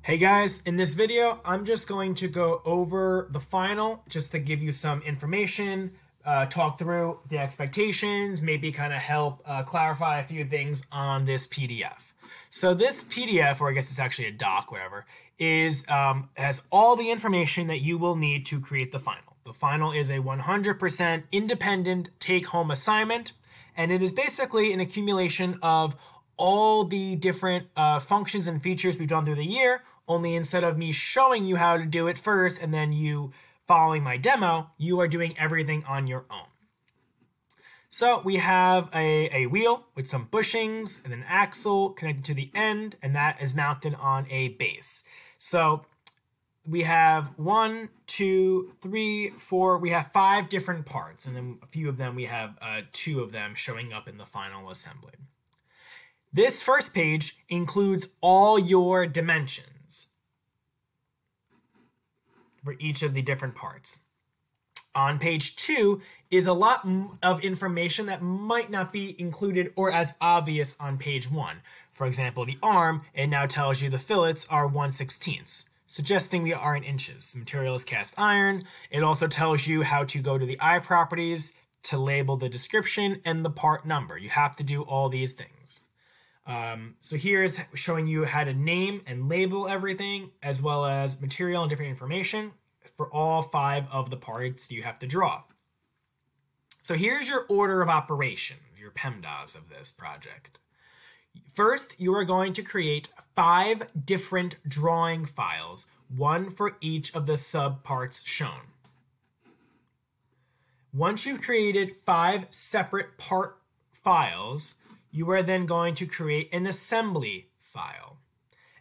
Hey guys, in this video, I'm just going to go over the final just to give you some information, talk through the expectations, maybe kind of help clarify a few things on this PDF. So this PDF, or I guess it's actually a doc, whatever, has all the information that you will need to create the final. The final is a 100% independent take-home assignment, and it is basically an accumulation of all the different functions and features we've done through the year, only instead of me showing you how to do it first and then you following my demo, you are doing everything on your own. So we have a wheel with some bushings and an axle connected to the end, and that is mounted on a base. So we have 1, 2, 3, 4, we have 5 different parts, and then a few of them we have 2 of them showing up in the final assembly. This first page includes all your dimensions for each of the different parts. On page 2 is a lot of information that might not be included or as obvious on page 1. For example, the arm, it now tells you the fillets are 1/16, suggesting we are in inches. The material is cast iron. It also tells you how to go to the eye properties to label the description and the part number. You have to do all these things. So here is showing you how to name and label everything, as well as material and different information for all 5 of the parts you have to draw. So here's your order of operation, your PEMDAS of this project. First, you are going to create 5 different drawing files, one for each of the subparts shown. Once you've created 5 separate part files, you are then going to create an assembly file.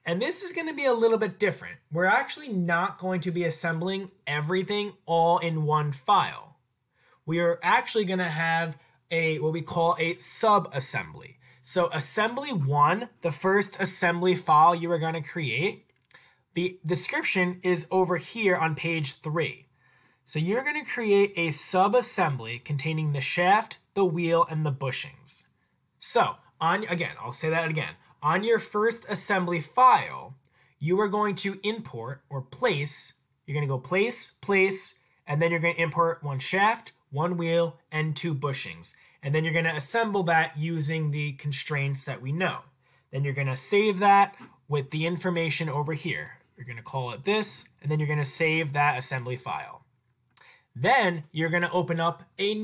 And this is going to be a little bit different. We're actually not going to be assembling everything all in one file. We are actually going to have what we call a sub-assembly. So assembly 1, the first assembly file you are going to create, the description is over here on page 3. So you're going to create a sub-assembly containing the shaft, the wheel, and the bushings. So, I'll say that again. On your first assembly file, you are going to import or place. You're going to go place, place, and then you're going to import 1 shaft, 1 wheel, and 2 bushings. And then you're going to assemble that using the constraints that we know. Then you're going to save that with the information over here. You're going to call it this, and then you're going to save that assembly file. Then you're going to open up a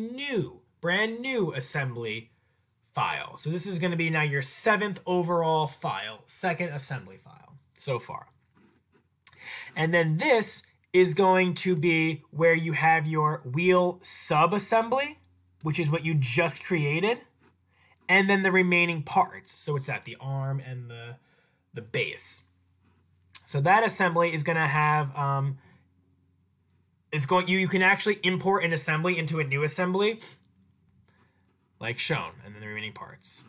brand new assembly file. So this is going to be now your 7th overall file, 2nd assembly file so far. And then this is going to be where you have your wheel sub-assembly, which is what you just created, and then the remaining parts. So it's the arm and the base. So that assembly is going to have you can actually import an assembly into a new assembly, like shown, and then the remaining parts.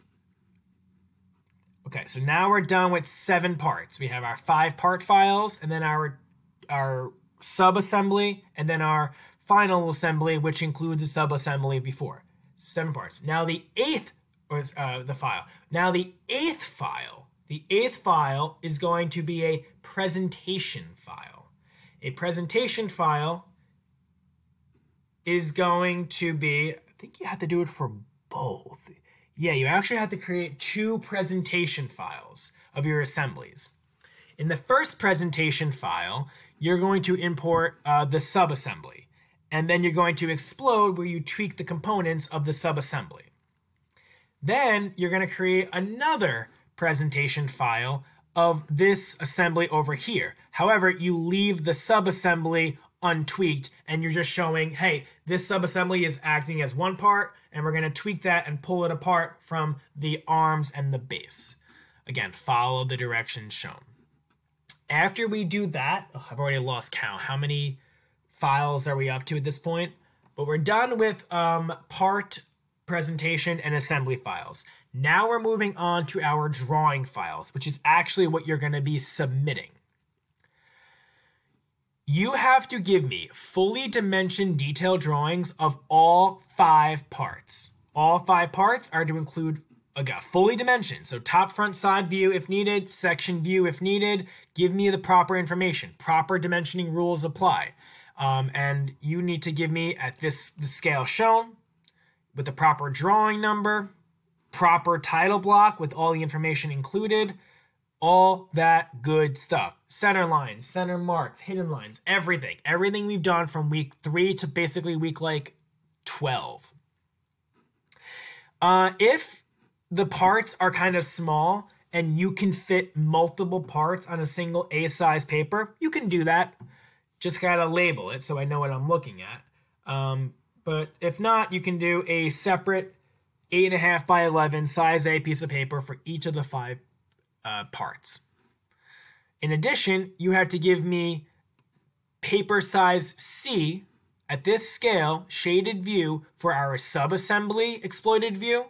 Okay, so now we're done with 7 parts. We have our 5 part files, and then our sub-assembly, and then our final assembly, which includes the sub-assembly before. 7 parts. Now the 8th, file. Now the 8th file is going to be a presentation file. A presentation file is going to be, I think you have to do it for both. Yeah, you actually have to create 2 presentation files of your assemblies. In the first presentation file, you're going to import the sub-assembly, and then you're going to explode where you tweak the components of the sub-assembly. Then you're going to create another presentation file of this assembly over here. However, you leave the sub-assembly untweaked, and you're just showing, hey, this sub-assembly is acting as one part, and we're going to tweak that and pull it apart from the arms and the base. Again, follow the directions shown. After we do that, I've already lost count. How many files are we up to at this point? But we're done with part, presentation, and assembly files. Now we're moving on to our drawing files, which is actually what you're going to be submitting. You have to give me fully dimensioned detailed drawings of all 5 parts. All 5 parts are to include again, fully dimensioned. So top, front, side view if needed, section view if needed. Give me the proper information. Proper dimensioning rules apply. And you need to give me at the scale shown with the proper drawing number, proper title block with all the information included, all that good stuff. Center lines, center marks, hidden lines, everything. Everything we've done from week 3 to basically week like 12. If the parts are kind of small and you can fit multiple parts on a single A-size paper, you can do that. Just gotta label it so I know what I'm looking at. But if not, you can do a separate 8.5 by 11 size A piece of paper for each of the 5 parts. In addition, you have to give me paper size C at this scale, shaded view for our sub-assembly exploited view.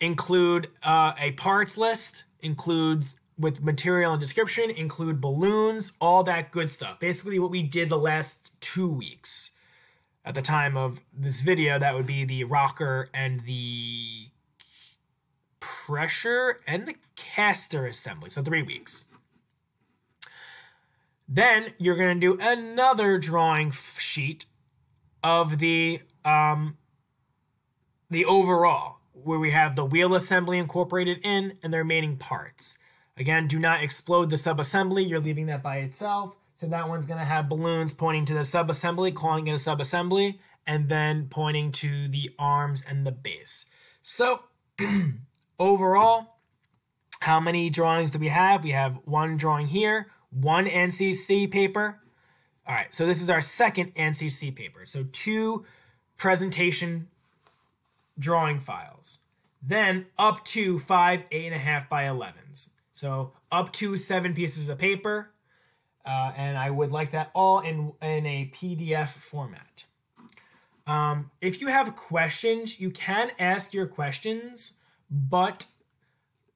Include a parts list, includes with material and description, include balloons, all that good stuff. Basically what we did the last 2 weeks. At the time of this video, that would be the rocker and the pressure and the caster assembly. So 3 weeks. Then you're going to do another drawing sheet of the overall, where we have the wheel assembly incorporated in and the remaining parts. Again, do not explode the sub-assembly. You're leaving that by itself. So that one's going to have balloons pointing to the sub-assembly, calling it a sub-assembly, and then pointing to the arms and the base. So overall, how many drawings do we have? We have 1 drawing here, 1 NCC paper. All right, so this is our second NCC paper. So 2 presentation drawing files. Then up to 5 8.5 by 11s. So up to 7 pieces of paper. And I would like that all in a PDF format. If you have questions, you can ask your questions, but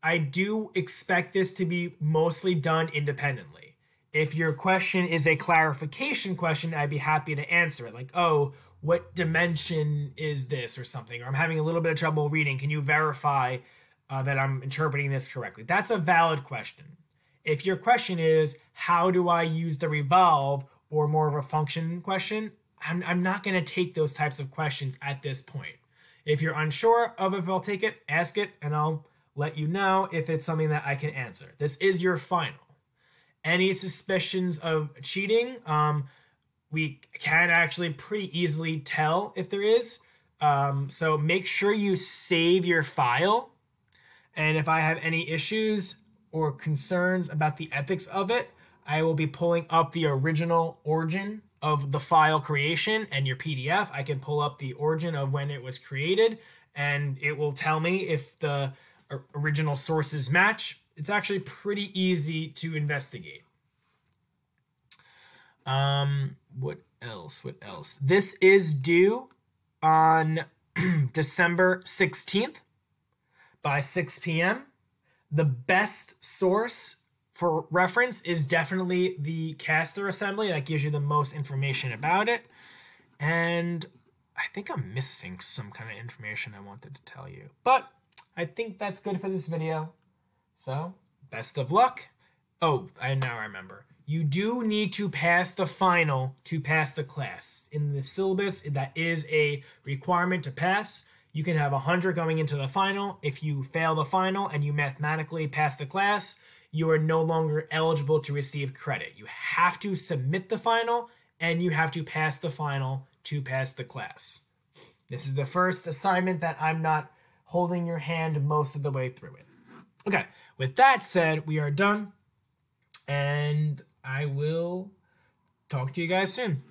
I do expect this to be mostly done independently. If your question is a clarification question, I'd be happy to answer it. Like, oh, what dimension is this or something? Or I'm having a little bit of trouble reading. Can you verify that I'm interpreting this correctly? That's a valid question. If your question is, how do I use the revolve, or more of a function question, I'm not going to take those types of questions at this point. If you're unsure of if I'll take it, ask it, and I'll let you know if it's something that I can answer. This is your final. Any suspicions of cheating, we can actually pretty easily tell if there is. So make sure you save your file. And if I have any issues or concerns about the ethics of it, I will be pulling up the original origin of the file creation and your PDF. I can pull up the origin of when it was created, and it will tell me if the original sources match. It's actually pretty easy to investigate. What else? What else? This is due on December 16th by 6 p.m. The best source for reference is definitely the caster assembly. That gives you the most information about it. And I think I'm missing some kind of information I wanted to tell you. But I think that's good for this video. So, best of luck. Oh, I now remember. You do need to pass the final to pass the class. In the syllabus, that is a requirement to pass. You can have 100 going into the final. If you fail the final and you mathematically pass the class, you are no longer eligible to receive credit. You have to submit the final, and you have to pass the final to pass the class. This is the first assignment that I'm not holding your hand most of the way through it. Okay, with that said, we are done, and I will talk to you guys soon.